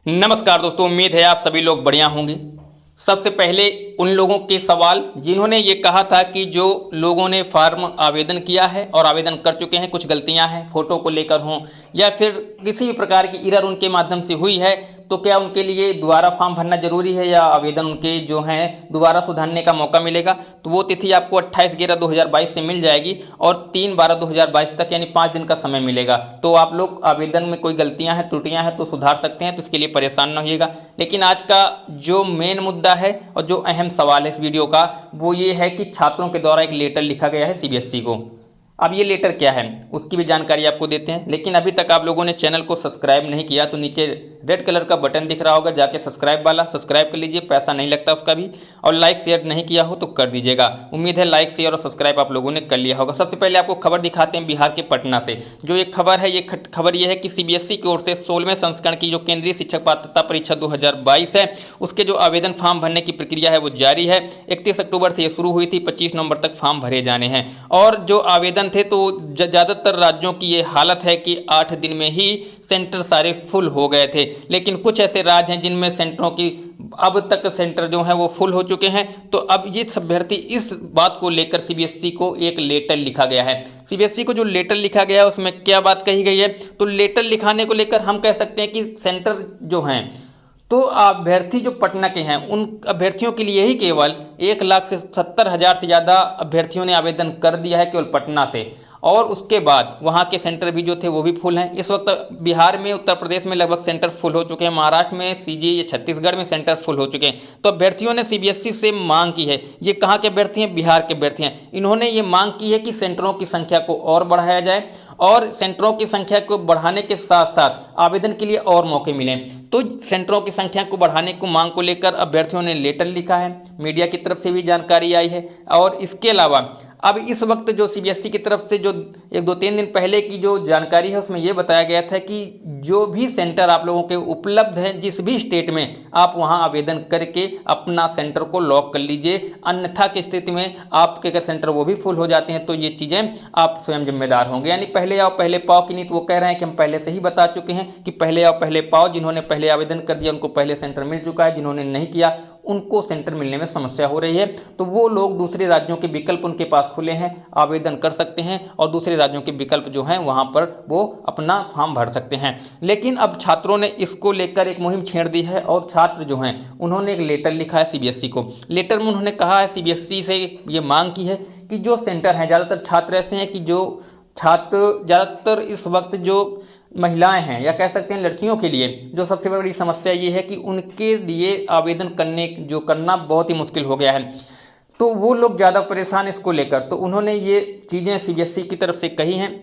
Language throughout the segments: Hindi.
नमस्कार दोस्तों, उम्मीद है आप सभी लोग बढ़िया होंगे। सबसे पहले उन लोगों के सवाल जिन्होंने ये कहा था कि जो लोगों ने फॉर्म आवेदन किया है और आवेदन कर चुके हैं, कुछ गलतियां हैं फ़ोटो को लेकर हों या फिर किसी भी प्रकार की एरर उनके माध्यम से हुई है, तो क्या उनके लिए दोबारा फॉर्म भरना ज़रूरी है या आवेदन उनके जो हैं दोबारा सुधारने का मौका मिलेगा। तो वो तिथि आपको 28/11/2022 से मिल जाएगी और 3/12/2022 तक यानी 5 दिन का समय मिलेगा। तो आप लोग आवेदन में कोई गलतियां हैं, त्रुटियां हैं तो सुधार सकते हैं, तो इसके लिए परेशान न होइएगा। लेकिन आज का जो मेन मुद्दा है और जो अहम सवाल है इस वीडियो का, वो ये है कि छात्रों के द्वारा एक लेटर लिखा गया है सीबीएसई को। अब ये लेटर क्या है उसकी भी जानकारी आपको देते हैं। लेकिन अभी तक आप लोगों ने चैनल को सब्सक्राइब नहीं किया तो नीचे रेड कलर का बटन दिख रहा होगा, जाके सब्सक्राइब वाला सब्सक्राइब कर लीजिए, पैसा नहीं लगता उसका भी। और लाइक शेयर नहीं किया हो तो कर दीजिएगा। उम्मीद है लाइक शेयर और सब्सक्राइब आप लोगों ने कर लिया होगा। सबसे पहले आपको खबर दिखाते हैं बिहार के पटना से। जो एक खबर है, ये खबर ये है कि सीबीएसई की ओर से 16वें संस्करण की जो केंद्रीय शिक्षक पात्रता परीक्षा 2022 है, उसके जो आवेदन फॉर्म भरने की प्रक्रिया है वो जारी है। 31 अक्टूबर से ये शुरू हुई थी, 25 नवंबर तक फॉर्म भरे जाने हैं। और जो आवेदन थे तो ज़्यादातर राज्यों की ये हालत है कि 8 दिन में ही सेंटर सारे फुल हो गए थे। लेकिन कुछ ऐसे राज्य हैं जिनमें सेंटरों की अब तक सेंटर जो है वो फुल हो चुके हैं। तो अब ये अभ्यर्थी इस बात को लेकर सीबीएसई को एक लेटर लिखा गया है। सीबीएसई को जो लेटर लिखा गया है उसमें क्या बात कही गई है, तो लेटर लिखाने को लेकर हम कह सकते हैं कि सेंटर जो हैं तो अभ्यर्थी जो पटना के हैं उन अभ्यर्थियों के लिए ही केवल 1,70,000 से ज़्यादा अभ्यर्थियों ने आवेदन कर दिया है केवल पटना से। और उसके बाद वहाँ के सेंटर भी जो थे वो भी फुल हैं। इस वक्त बिहार में, उत्तर प्रदेश में लगभग सेंटर फुल हो चुके हैं, महाराष्ट्र में, सीजी या छत्तीसगढ़ में सेंटर फुल हो चुके हैं। तो अभ्यर्थियों ने सीबीएसई से मांग की है। ये कहाँ के अभ्यर्थी हैं? बिहार के अभ्यर्थी हैं। इन्होंने ये मांग की है कि सेंटरों की संख्या को और बढ़ाया जाए और सेंटरों की संख्या को बढ़ाने के साथ साथ आवेदन के लिए और मौके मिलें। तो सेंटरों की संख्या को बढ़ाने को मांग को लेकर अभ्यर्थियों ने लेटर लिखा है, मीडिया की तरफ से भी जानकारी आई है। और इसके अलावा अब इस वक्त जो सीबीएसई की तरफ से जो 1-2-3 दिन पहले की जो जानकारी है उसमें यह बताया गया था कि जो भी सेंटर आप लोगों के उपलब्ध हैं जिस भी स्टेट में, आप वहां आवेदन करके अपना सेंटर को लॉक कर लीजिए। अन्यथा की स्थिति में आपके अगर सेंटर वो भी फुल हो जाते हैं तो ये चीज़ें आप स्वयं जिम्मेदार होंगे। यानी पहले आओ पहले पाओ की नीति वो कह रहे हैं कि हम पहले से ही बता चुके हैं कि पहले आओ पहले पाओ। जिन्होंने पहले आवेदन कर दिया उनको पहले सेंटर मिल चुका है, जिन्होंने नहीं किया उनको सेंटर मिलने में समस्या हो रही है। तो वो लोग दूसरे राज्यों के विकल्प उनके पास खुले हैं, आवेदन कर सकते हैं और दूसरे राज्यों के विकल्प जो हैं वहाँ पर वो अपना फॉर्म भर सकते हैं। लेकिन अब छात्रों ने इसको लेकर एक मुहिम छेड़ दी है और छात्र जो हैं उन्होंने एक लेटर लिखा है सीबीएसई को। लेटर में उन्होंने कहा है, सीबीएसई से ये मांग की है कि जो सेंटर हैं, ज़्यादातर छात्र ऐसे हैं कि जो छात्र ज़्यादातर इस वक्त जो महिलाएं हैं या कह सकते हैं लड़कियों के लिए जो सबसे बड़ी समस्या ये है कि उनके लिए आवेदन करना बहुत ही मुश्किल हो गया है। तो वो लोग ज़्यादा परेशान इसको लेकर, तो उन्होंने ये चीज़ें सीबीएसई की तरफ से कही हैं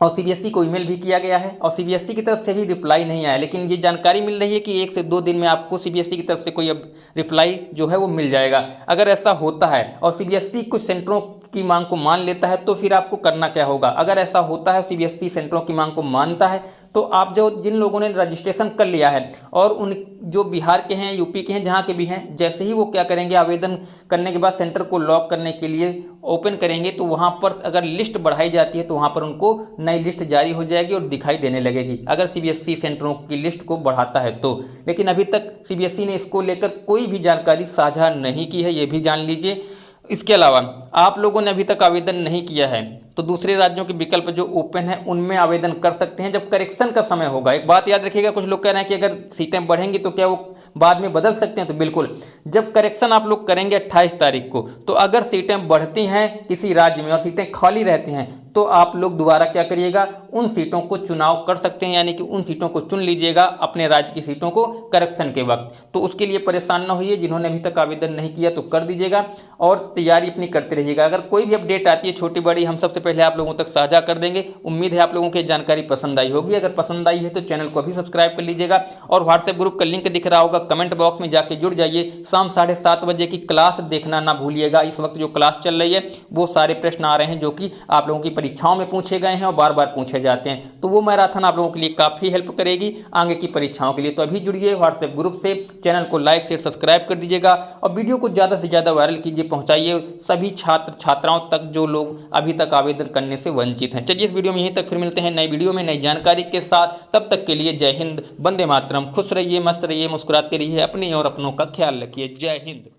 और सीबीएसई को ईमेल भी किया गया है और सीबीएसई की तरफ से भी रिप्लाई नहीं आया। लेकिन ये जानकारी मिल रही है कि 1 से 2 दिन में आपको सीबीएसई की तरफ से कोई अब रिप्लाई जो है वो मिल जाएगा। अगर ऐसा होता है और सीबीएसई कुछ सेंटरों की मांग को मान लेता है तो फिर आपको करना क्या होगा? अगर ऐसा होता है, सीबीएसई सेंटरों की मांग को मानता है, तो आप जो जिन लोगों ने रजिस्ट्रेशन कर लिया है और उन जो बिहार के हैं, यूपी के हैं, जहाँ के भी हैं, जैसे ही वो क्या करेंगे, आवेदन करने के बाद सेंटर को लॉक करने के लिए ओपन करेंगे तो वहाँ पर अगर लिस्ट बढ़ाई जाती है तो वहाँ पर उनको नई लिस्ट जारी हो जाएगी और दिखाई देने लगेगी, अगर सीबीएसई सेंटरों की लिस्ट को बढ़ाता है तो। लेकिन अभी तक सीबीएसई ने इसको लेकर कोई भी जानकारी साझा नहीं की है, ये भी जान लीजिए। इसके अलावा आप लोगों ने अभी तक आवेदन नहीं किया है तो दूसरे राज्यों के विकल्प जो ओपन है उनमें आवेदन कर सकते हैं जब करेक्शन का समय होगा। एक बात याद रखिएगा, कुछ लोग कह रहे हैं कि अगर सीटें बढ़ेंगी तो क्या वो बाद में बदल सकते हैं, तो बिल्कुल जब करेक्शन आप लोग करेंगे 28 तारीख को, तो अगर सीटें बढ़ती हैं किसी राज्य में और सीटें खाली रहती हैं तो आप लोग दोबारा क्या करिएगा, उन सीटों को चुनाव कर सकते हैं, यानी कि उन सीटों को चुन लीजिएगा अपने राज्य की सीटों को करेक्शन के वक्त। तो उसके लिए परेशान ना होइए, जिन्होंने अभी तक आवेदन नहीं किया तो कर दीजिएगा और तैयारी अपनी करते रहिएगा। अगर कोई भी अपडेट आती है छोटी बड़ी, हम सबसे पहले आप लोगों तक साझा कर देंगे। उम्मीद है आप लोगों की जानकारी पसंद आई होगी। अगर पसंद आई है तो चैनल को अभी सब्सक्राइब कर लीजिएगा और व्हाट्सएप ग्रुप का लिंक दिख रहा होगा, कमेंट बॉक्स में जाके जुड़ जाइए। शाम 7:30 बजे की क्लास देखना ना भूलिएगा। इस वक्त जो क्लास चल रही है वो सारे प्रश्न आ रहे हैं जो कि आप लोगों की परीक्षाओं में पूछे गए हैं और बार बार पूछे जाते हैं। तो वो मैराथन आप लोगों के लिए काफ़ी हेल्प करेगी आगे की परीक्षाओं के लिए। तो अभी जुड़िए व्हाट्सएप ग्रुप से, चैनल को लाइक शेयर सब्सक्राइब कर दीजिएगा और वीडियो को ज़्यादा से ज़्यादा वायरल कीजिए, पहुँचाइए सभी छात्र छात्राओं तक जो लोग अभी तक आवेदन करने से वंचित हैं। चलिए इस वीडियो में यहीं तक, फिर मिलते हैं नई वीडियो में नई जानकारी के साथ। तब तक के लिए जय हिंद, वंदे मातरम। खुश रहिए, मस्त रहिए, मुस्कुराते रहिए, अपनी और अपनों का ख्याल रखिए। जय हिंद।